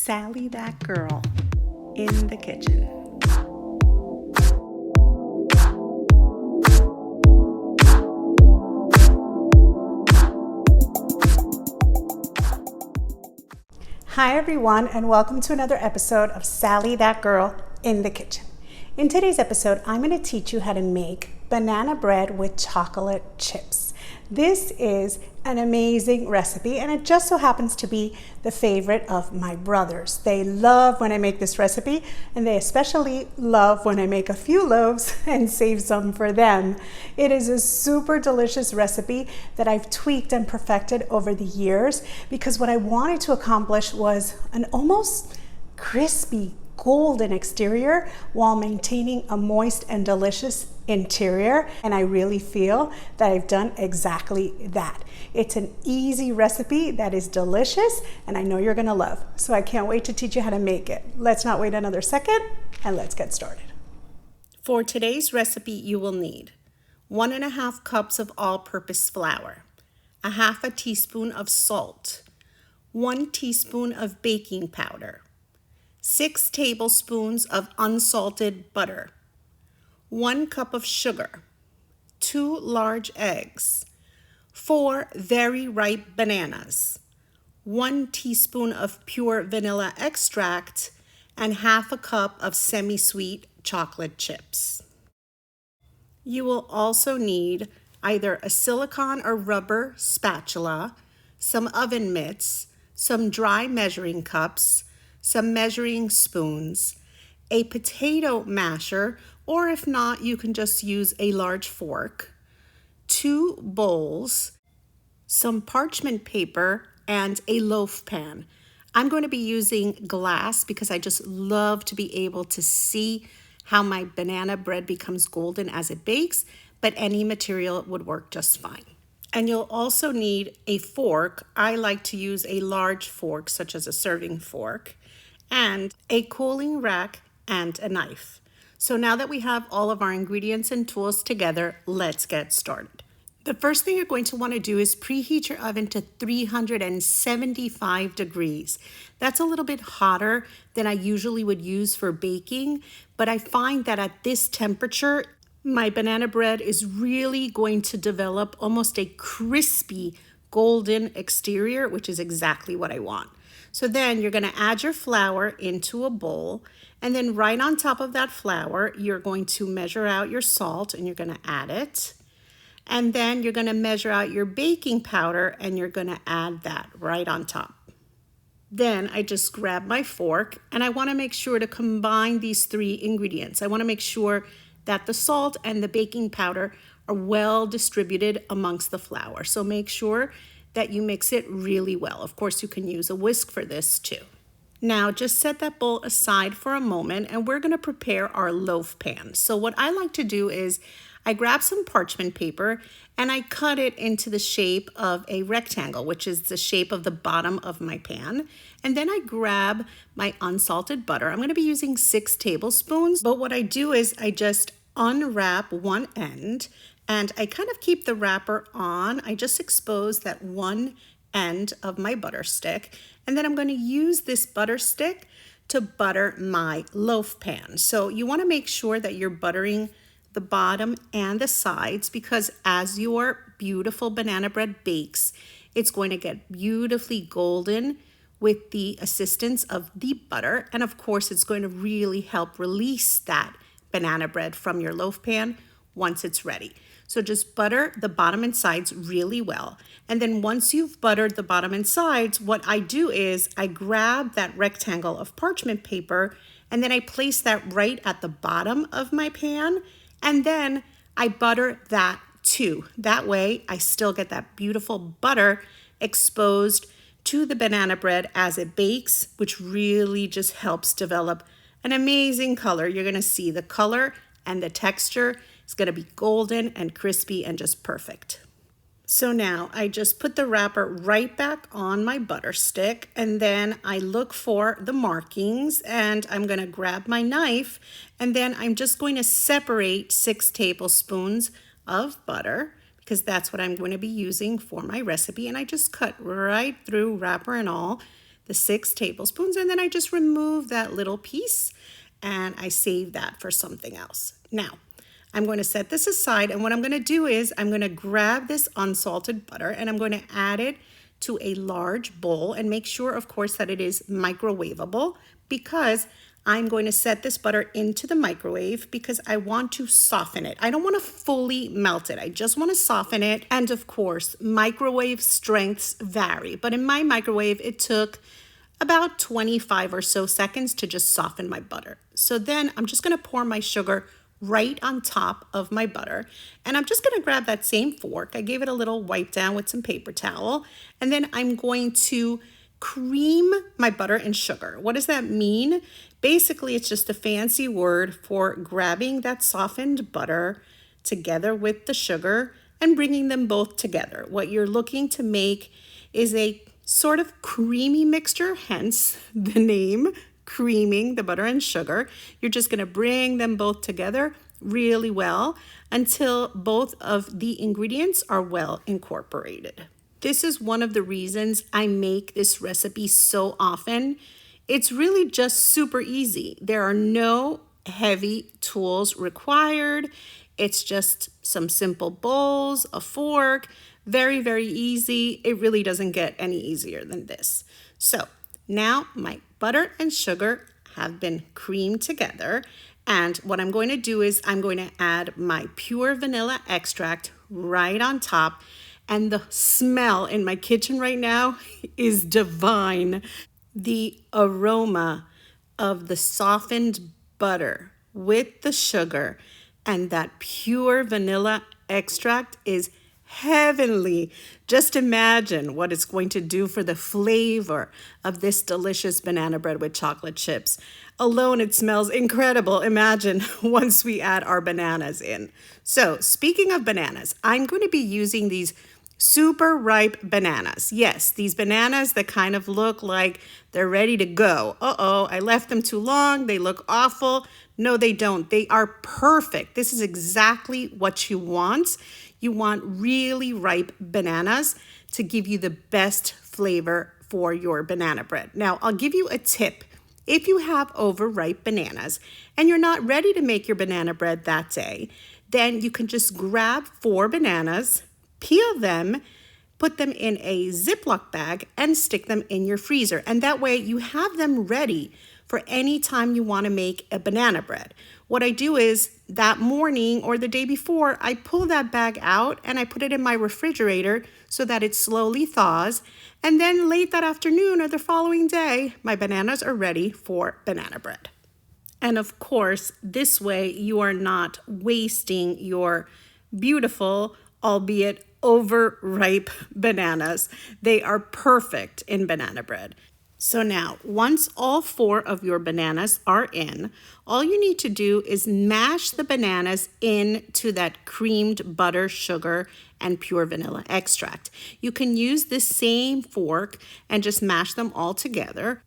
Sally that girl in the kitchen. Hi everyone, and welcome to another episode of Sally that girl in the kitchen. In today's episode, I'm going to teach you how to make banana bread with chocolate chips. This is an amazing recipe, and it just so happens to be the favorite of my brothers. They love when I make this recipe, and they especially love when I make a few loaves and save some for them. It is a super delicious recipe that I've tweaked and perfected over the years because what I wanted to accomplish was an almost crispy golden exterior while maintaining a moist and delicious interior, and I really feel that I've done exactly that. It's an easy recipe that is delicious and I know you're gonna love, so I can't wait to teach you how to make it. Let's not wait another second and let's get started. For today's recipe, you will need 1.5 cups of all-purpose flour, 1/2 teaspoon of salt, 1 teaspoon of baking powder, 6 tablespoons of unsalted butter, 1 cup of sugar, 2 large eggs, 4 very ripe bananas, 1 teaspoon of pure vanilla extract, and 1/2 cup of semi-sweet chocolate chips. You will also need either a silicone or rubber spatula, some oven mitts, some dry measuring cups, some measuring spoons, a potato masher, or if not, you can just use a large fork, 2 bowls, some parchment paper, and a loaf pan. I'm going to be using glass because I just love to be able to see how my banana bread becomes golden as it bakes, but any material would work just fine. And you'll also need a fork. I like to use a large fork, such as a serving fork, and a cooling rack and a knife. So now that we have all of our ingredients and tools together, let's get started. The first thing you're going to want to do is preheat your oven to 375 degrees. That's a little bit hotter than I usually would use for baking, but I find that at this temperature, my banana bread is really going to develop almost a crispy golden exterior, which is exactly what I want. So then you're going to add your flour into a bowl, and then right on top of that flour, you're going to measure out your salt and you're going to add it. And then you're going to measure out your baking powder and you're going to add that right on top. Then I just grab my fork and I want to make sure to combine these 3 ingredients. I want to make sure that the salt and the baking powder are well distributed amongst the flour. So make sure that you mix it really well. Of course, you can use a whisk for this too. Now just set that bowl aside for a moment and we're going to prepare our loaf pan. So what I like to do is I grab some parchment paper and I cut it into the shape of a rectangle, which is the shape of the bottom of my pan. And then I grab my unsalted butter. I'm going to be using 6 tablespoons, but what I do is I just unwrap one end and I kind of keep the wrapper on. I just expose that one end of my butter stick, and then I'm going to use this butter stick to butter my loaf pan. So you want to make sure that you're buttering the bottom and the sides, because as your beautiful banana bread bakes, it's going to get beautifully golden with the assistance of the butter. And of course, it's going to really help release that banana bread from your loaf pan once it's ready. So just butter the bottom and sides really well. And then once you've buttered the bottom and sides, what I do is I grab that rectangle of parchment paper and then I place that right at the bottom of my pan. And then I butter that too. That way I still get that beautiful butter exposed to the banana bread as it bakes, which really just helps develop an amazing color. You're gonna see the color and the texture is gonna be golden and crispy and just perfect. So now I just put the wrapper right back on my butter stick, and then I look for the markings and I'm gonna grab my knife, and then I'm just going to separate 6 tablespoons of butter because that's what I'm going to be using for my recipe. And I just cut right through, wrapper and all. the 6 tablespoons, and then I just remove that little piece and I save that for something else. Now, I'm going to set this aside, and what I'm going to do is I'm going to grab this unsalted butter and I'm going to add it to a large bowl and make sure, of course, that it is microwavable, because I'm going to set this butter into the microwave because I want to soften it. I don't want to fully melt it. I just want to soften it. And of course, microwave strengths vary, but in my microwave, it took about 25 or so seconds to just soften my butter. So then I'm just going to pour my sugar right on top of my butter. And I'm just going to grab that same fork. I gave it a little wipe down with some paper towel. And then I'm going to cream my butter and sugar. What does that mean? Basically, it's just a fancy word for grabbing that softened butter together with the sugar and bringing them both together. What you're looking to make is a sort of creamy mixture, hence the name, creaming the butter and sugar. You're just going to bring them both together really well until both of the ingredients are well incorporated. This is one of the reasons I make this recipe so often. It's really just super easy. There are no heavy tools required. It's just some simple bowls, a fork, very, very easy. It really doesn't get any easier than this. So now my butter and sugar have been creamed together. And what I'm going to do is I'm going to add my pure vanilla extract right on top. And the smell in my kitchen right now is divine. The aroma of the softened butter with the sugar and that pure vanilla extract is heavenly. Just imagine what it's going to do for the flavor of this delicious banana bread with chocolate chips. Alone, it smells incredible. Imagine once we add our bananas in. So speaking of bananas, I'm going to be using these super ripe bananas. Yes, these bananas that kind of look like they're ready to go. Uh-oh, I left them too long. They look awful. No, they don't. They are perfect. This is exactly what you want. You want really ripe bananas to give you the best flavor for your banana bread. Now, I'll give you a tip. If you have overripe bananas and you're not ready to make your banana bread that day, then you can just grab 4 bananas, peel them, put them in a Ziploc bag, and stick them in your freezer. And that way you have them ready for any time you want to make a banana bread. What I do is that morning or the day before, I pull that bag out and I put it in my refrigerator so that it slowly thaws. And then late that afternoon or the following day, my bananas are ready for banana bread. And of course, this way you are not wasting your beautiful, albeit overripe bananas. They are perfect in banana bread. So now, once all 4 of your bananas are in, all you need to do is mash the bananas into that creamed butter, sugar, and pure vanilla extract. You can use this same fork and just mash them all together.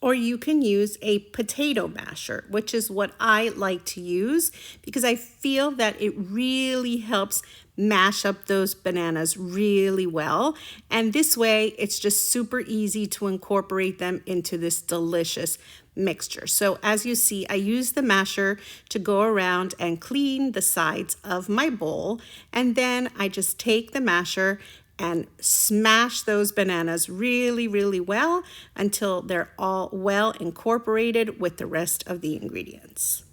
Or you can use a potato masher, which is what I like to use because I feel that it really helps mash up those bananas really well. And this way, it's just super easy to incorporate them into this delicious mixture. So as you see, I use the masher to go around and clean the sides of my bowl. And then I just take the masher and smash those bananas really, really well until they're all well incorporated with the rest of the ingredients.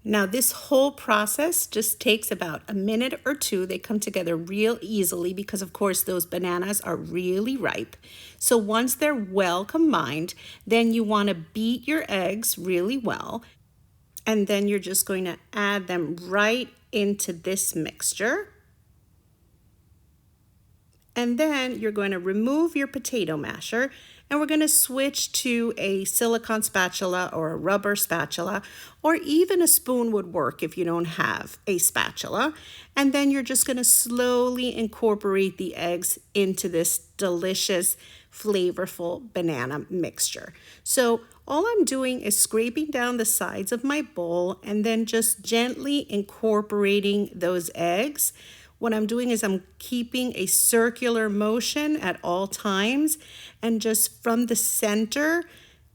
Now, this whole process just takes about a minute or 2. They come together real easily because, of course, those bananas are really ripe. So once they're well combined, then you want to beat your eggs really well. And then you're just going to add them right into this mixture. And then you're going to remove your potato masher and we're going to switch to a silicone spatula or a rubber spatula, or even a spoon would work if you don't have a spatula. And then you're just going to slowly incorporate the eggs into this delicious, flavorful banana mixture. So all I'm doing is scraping down the sides of my bowl and then just gently incorporating those eggs what I'm doing is I'm keeping a circular motion at all times and just from the center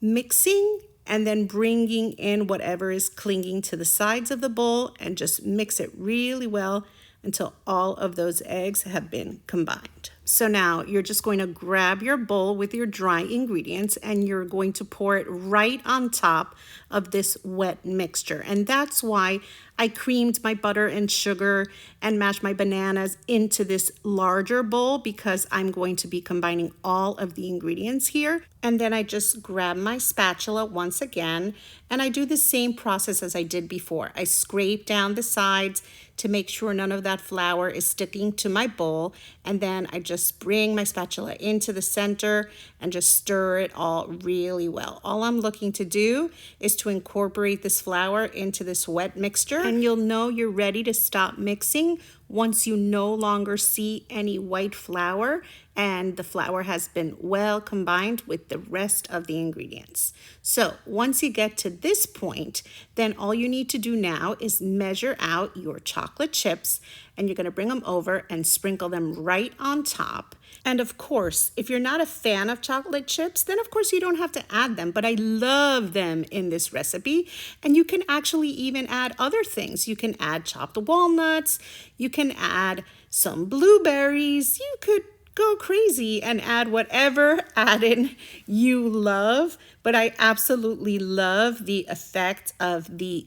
mixing and then bringing in whatever is clinging to the sides of the bowl and just mix it really well until all of those eggs have been combined. So now you're just going to grab your bowl with your dry ingredients and you're going to pour it right on top of this wet mixture. And that's why I creamed my butter and sugar and mashed my bananas into this larger bowl, because I'm going to be combining all of the ingredients here. And then I just grab my spatula once again and I do the same process as I did before. I scrape down the sides to make sure none of that flour is sticking to my bowl, and then I just bring my spatula into the center and just stir it all really well. All I'm looking to do is to incorporate this flour into this wet mixture, and you'll know you're ready to stop mixing once you no longer see any white flour and the flour has been well combined with the rest of the ingredients. So once you get to this point, then all you need to do now is measure out your chocolate chips, and you're going to bring them over and sprinkle them right on top. And of course, if you're not a fan of chocolate chips, then of course you don't have to add them, but I love them in this recipe. And you can actually even add other things. You can add chopped walnuts, you can add some blueberries, you could go crazy and add whatever add-in you love, but I absolutely love the effect of the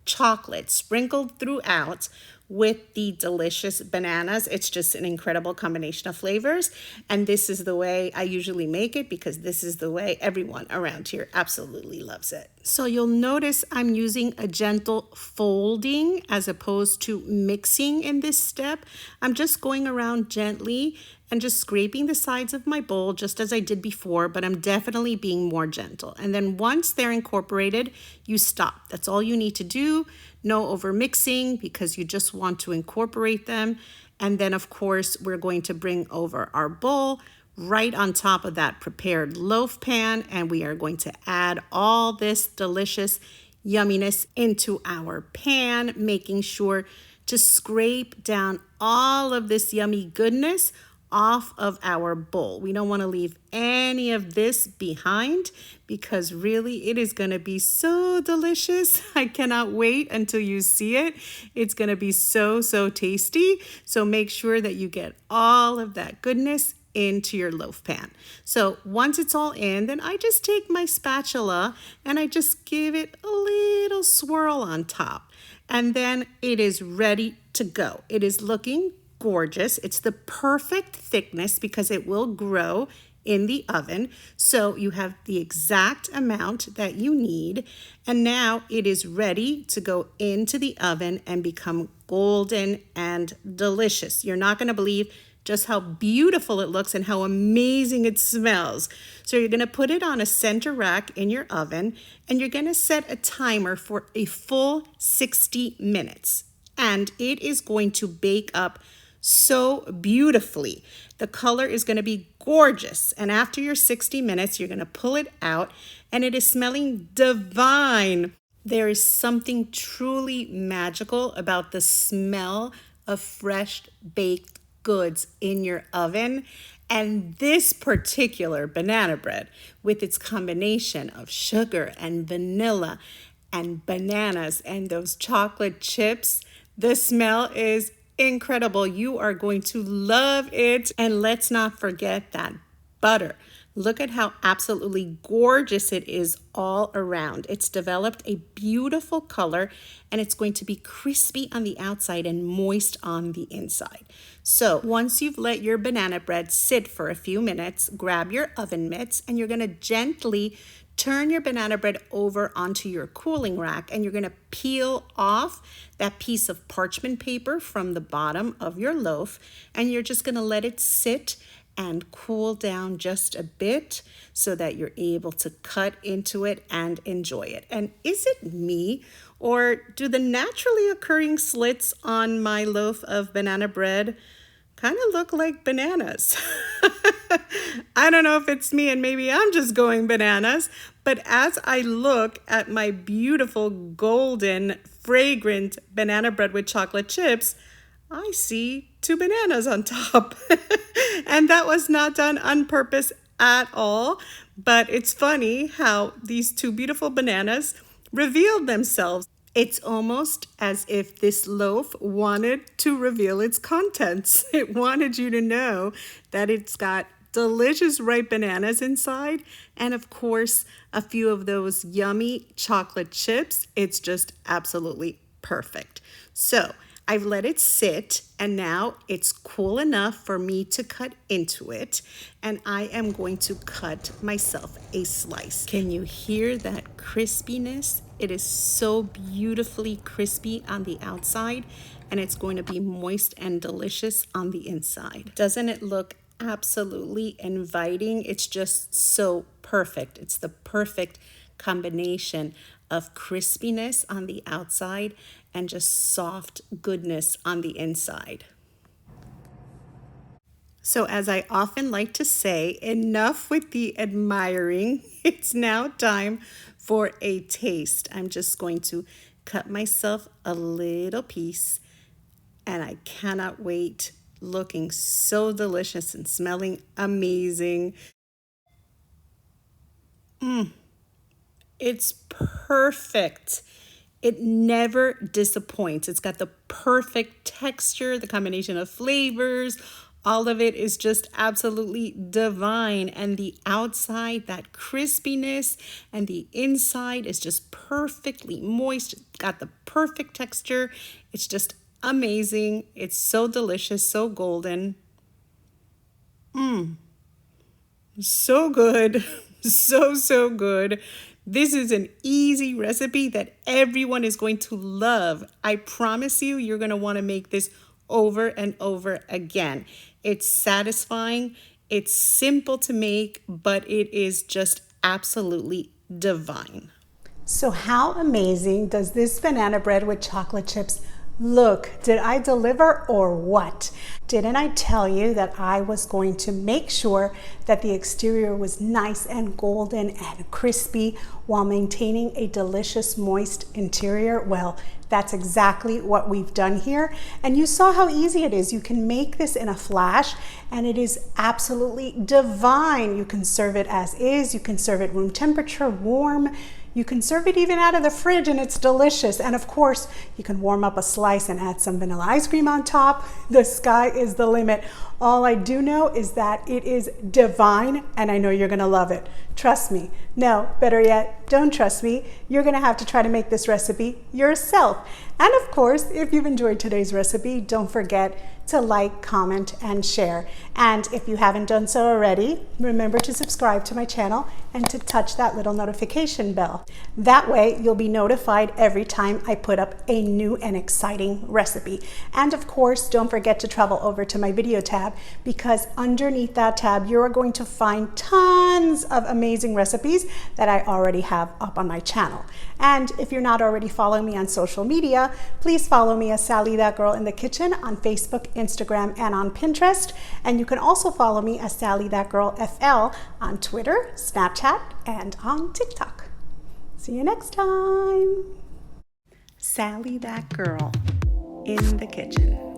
chocolate sprinkled throughout with the delicious bananas. It's just an incredible combination of flavors, and this is the way I usually make it because this is the way everyone around here absolutely loves it. So you'll notice I'm using a gentle folding as opposed to mixing in this step. I'm just going around gently and just scraping the sides of my bowl just as I did before, but I'm definitely being more gentle. And then once they're incorporated, you stop. That's all you need to do. No over mixing, because you just want to incorporate them. And then of course, we're going to bring over our bowl right on top of that prepared loaf pan, and we are going to add all this delicious yumminess into our pan, making sure to scrape down all of this yummy goodness off of our bowl. We don't want to leave any of this behind because really it is going to be so delicious. I cannot wait until you see it. It's going to be so tasty. So make sure that you get all of that goodness into your loaf pan. So once it's all in, then I just take my spatula and I just give it a little swirl on top. And then it is ready to go. It is looking gorgeous. It's the perfect thickness because it will grow in the oven. So you have the exact amount that you need. And now it is ready to go into the oven and become golden and delicious. You're not going to believe just how beautiful it looks and how amazing it smells. So you're going to put it on a center rack in your oven, and you're going to set a timer for a full 60 minutes. And it is going to bake up so beautifully. The color is going to be gorgeous. And after your 60 minutes, you're going to pull it out and it is smelling divine. There is something truly magical about the smell of fresh baked goods in your oven. And this particular banana bread, with its combination of sugar and vanilla and bananas and those chocolate chips, the smell is incredible. You are going to love it. And let's not forget that butter. Look at how absolutely gorgeous it is all around. It's developed a beautiful color, and it's going to be crispy on the outside and moist on the inside. So once you've let your banana bread sit for a few minutes, grab your oven mitts and you're going to gently turn your banana bread over onto your cooling rack, and you're going to peel off that piece of parchment paper from the bottom of your loaf, and you're just going to let it sit and cool down just a bit so that you're able to cut into it and enjoy it. And is it me, or do the naturally occurring slits on my loaf of banana bread kind of look like bananas? I don't know if it's me and maybe I'm just going bananas, but as I look at my beautiful golden fragrant banana bread with chocolate chips, I see two bananas on top. And that was not done on purpose at all. But it's funny how these two beautiful bananas revealed themselves. It's almost as if this loaf wanted to reveal its contents. It wanted you to know that it's got delicious ripe bananas inside, and of course, a few of those yummy chocolate chips. It's just absolutely perfect. So I've let it sit, and now it's cool enough for me to cut into it, and I am going to cut myself a slice. Can you hear that crispiness? It is so beautifully crispy on the outside, and it's going to be moist and delicious on the inside. Doesn't it look absolutely inviting? It's just so perfect. It's the perfect combination of crispiness on the outside and just soft goodness on the inside. So, as I often like to say, enough with the admiring. It's now time for a taste. I'm just going to cut myself a little piece, and I cannot wait. Looking so delicious and smelling amazing. It's perfect. It never disappoints. It's got the perfect texture, the combination of flavors. All of it is just absolutely divine. And the outside, that crispiness, and the inside is just perfectly moist. It's got the perfect texture. It's just amazing. It's so delicious, so golden. So good. So good. This is an easy recipe that everyone is going to love. I promise you, you're going to want to make this over and over again. It's satisfying. It's simple to make, but it is just absolutely divine. So how amazing does this banana bread with chocolate chips look? Did I deliver or what? Didn't I tell you that I was going to make sure that the exterior was nice and golden and crispy while maintaining a delicious moist interior? Well, that's exactly what we've done here. And you saw how easy it is. You can make this in a flash and it is absolutely divine. You can serve it as is. You can serve it room temperature, warm. You can serve it even out of the fridge and it's delicious. And of course, you can warm up a slice and add some vanilla ice cream on top. The sky is the limit. All I do know is that it is divine and I know you're gonna love it. Trust me. No, better yet, don't trust me. You're gonna have to try to make this recipe yourself. And of course, if you've enjoyed today's recipe, don't forget to like, comment, and share. And if you haven't done so already, remember to subscribe to my channel and to touch that little notification bell. That way, you'll be notified every time I put up a new and exciting recipe. And of course, don't forget to travel over to my video tab because underneath that tab, you're going to find tons of amazing recipes that I already have up on my channel. And if you're not already following me on social media, please follow me as Sally That Girl in the Kitchen on Facebook, Instagram, and on Pinterest. And you can also follow me as Sally That Girl FL on Twitter, Snapchat, and on TikTok. See you next time. Sally That Girl in the kitchen.